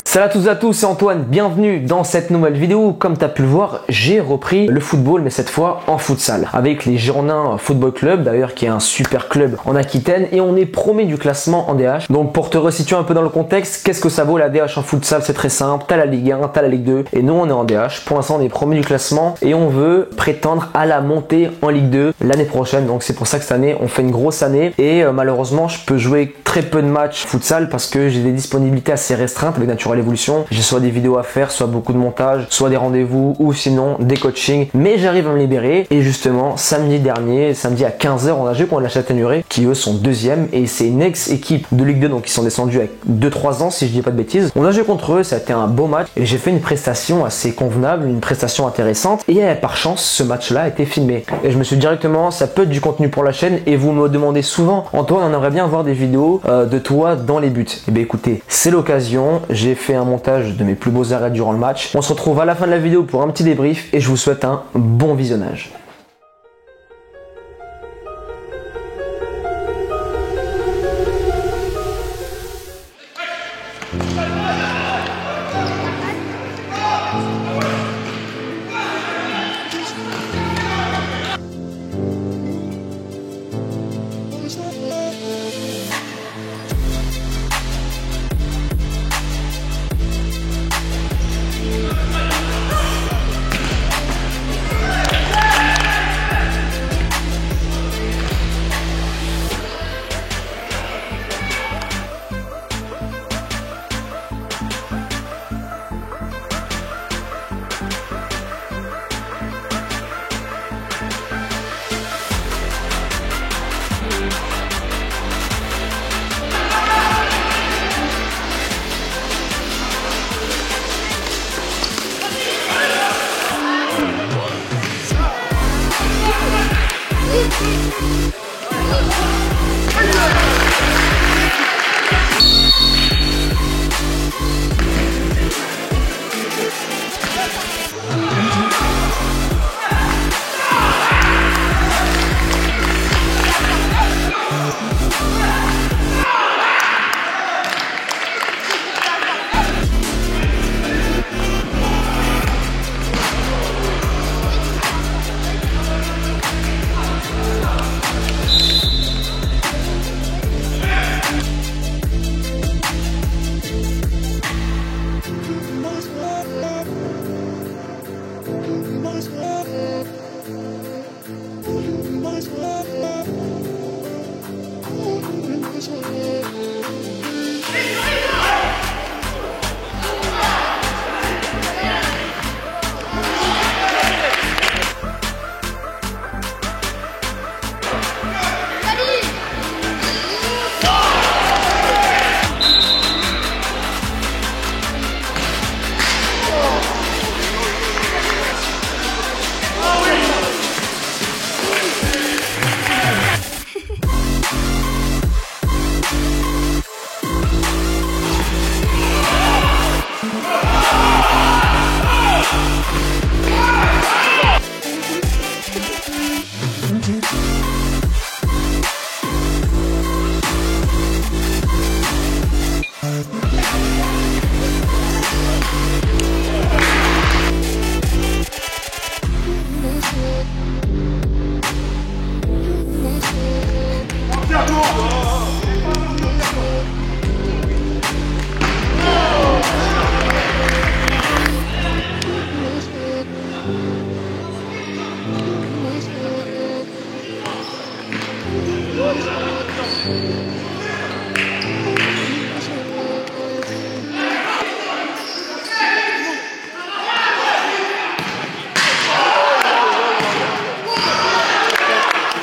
Salut à toutes et à tous, c'est Antoine, bienvenue dans cette nouvelle vidéo. Comme tu as pu le voir, j'ai repris le football, mais cette fois en futsal, avec les Girondins Football Club, d'ailleurs qui est un super club en Aquitaine, et on est premier du classement en DH. Donc pour te resituer un peu dans le contexte, qu'est-ce que ça vaut la DH en futsal? C'est très simple, t'as la Ligue 1, t'as la Ligue 2, et nous on est en DH. Pour l'instant on est premier du classement, et on veut prétendre à la montée en Ligue 2 l'année prochaine. Donc c'est pour ça que cette année on fait une grosse année, et malheureusement je peux jouer très peu de matchs futsal parce que j'ai des disponibilités assez restreintes avec Natural Evolution. J'ai soit des vidéos à faire, soit beaucoup de montage, soit des rendez-vous ou sinon des coachings, mais j'arrive à me libérer. Et justement samedi dernier, samedi à 15 h, on a joué contre la Châtaigneraie qui eux sont deuxième, et c'est une ex-équipe de Ligue 2, donc ils sont descendus avec 2-3 ans si je dis pas de bêtises. On a joué contre eux, ça a été un beau match et j'ai fait une prestation assez convenable, une prestation intéressante, et par chance ce match là a été filmé et je me suis dit directement ça peut être du contenu pour la chaîne. Et vous me demandez souvent, Antoine, on aimerait bien voir des vidéos de toi dans les buts. Et bien écoutez, c'est l'occasion, j'ai fait un montage de mes plus beaux arrêts durant le match. On se retrouve à la fin de la vidéo pour un petit débrief et je vous souhaite un bon visionnage.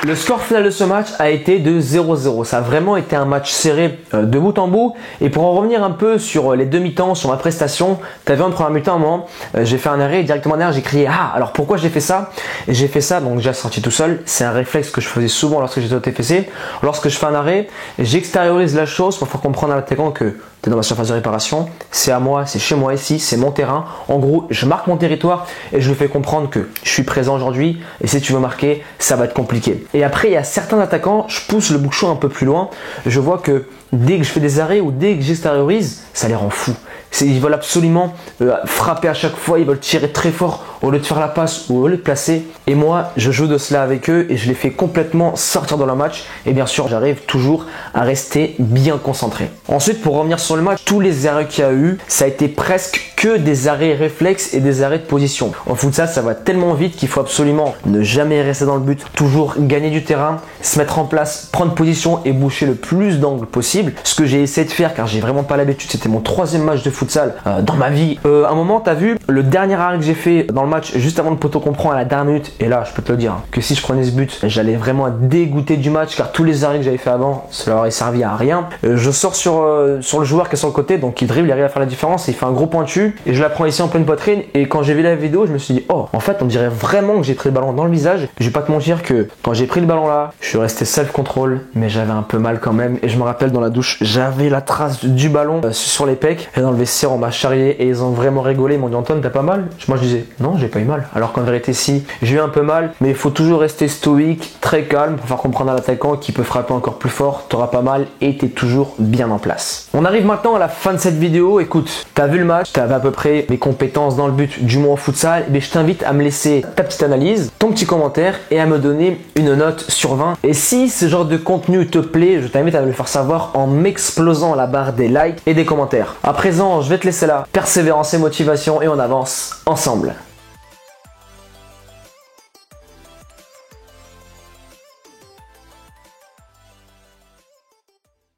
Le score final de ce match a été de 0-0. Ça a vraiment été un match serré de bout en bout. Et pour en revenir un peu sur les demi-temps, sur ma prestation, tu as vu en première mi-temps, un moment, j'ai fait un arrêt et directement derrière, j'ai crié « Ah !» Alors pourquoi j'ai fait ça? Et j'ai fait ça, donc j'ai sorti tout seul. C'est un réflexe que je faisais souvent lorsque j'étais au TFC. Lorsque je fais un arrêt, j'extériorise la chose pour faire comprendre à l'attaquant que tu es dans ma surface de réparation, c'est à moi, c'est chez moi ici, c'est mon terrain. En gros, je marque mon territoire et je lui fais comprendre que je suis présent aujourd'hui et si tu veux marquer, ça va être compliqué. Et après, il y a certains attaquants, je pousse le bouchon un peu plus loin, je vois que dès que je fais des arrêts ou dès que j'extériorise, ça les rend fous. Ils veulent absolument frapper à chaque fois, ils veulent tirer très fort au lieu de faire la passe ou au lieu de placer. Et moi, je joue de cela avec eux et je les fais complètement sortir de leur match. Et bien sûr, j'arrive toujours à rester bien concentré. Ensuite, pour revenir sur le match, tous les arrêts qu'il y a eu, ça a été presque que des arrêts réflexes et des arrêts de position. En futsal, ça va tellement vite qu'il faut absolument ne jamais rester dans le but, toujours gagner du terrain, se mettre en place, prendre position et boucher le plus d'angles possible. Ce que j'ai essayé de faire, car j'ai vraiment pas l'habitude, c'était mon 3e match de futsal dans ma vie. À un moment, tu as vu le dernier arrêt que j'ai fait dans le match, juste avant le poteau qu'on prend à la dernière minute. Et là, je peux te le dire, que si je prenais ce but, j'allais vraiment être dégoûté du match, car tous les arrêts que j'avais fait avant, ça leur aurait servi à rien. Je sors sur le joueur qui est sur le côté, donc il dribble, il arrive à faire la différence, il fait un gros pointu, et je la prends ici en pleine poitrine. Et quand j'ai vu la vidéo, je me suis dit, oh, en fait, on dirait vraiment que j'ai pris le ballon dans le visage. Je vais pas te mentir que quand j'ai pris le ballon là, je suis resté self-control, mais j'avais un peu mal quand même. Et je me rappelle dans la douche, j'avais la trace du ballon sur les pecs. Et dans le vestiaire, on m'a charrié et ils ont vraiment rigolé. Ils m'ont dit, Antoine, t'as pas mal? Moi, je disais, non, j'ai pas eu mal. Alors qu'en vérité, si, j'ai eu un peu mal, mais il faut toujours rester stoïque, très calme pour faire comprendre à l'attaquant qui peut frapper encore plus fort. T'auras pas mal et t'es toujours bien en place. On arrive maintenant à la fin de cette vidéo. Écoute, t'as vu le match, t'avais à peu près mes compétences dans le but, du moins au futsal. Mais je t'invite à me laisser ta petite analyse, ton petit commentaire et à me donner une note sur 20. Et si ce genre de contenu te plaît, je t'invite à me le faire savoir en m'explosant la barre des likes et des commentaires. À présent, je vais te laisser là. Persévérance et motivation et on avance ensemble.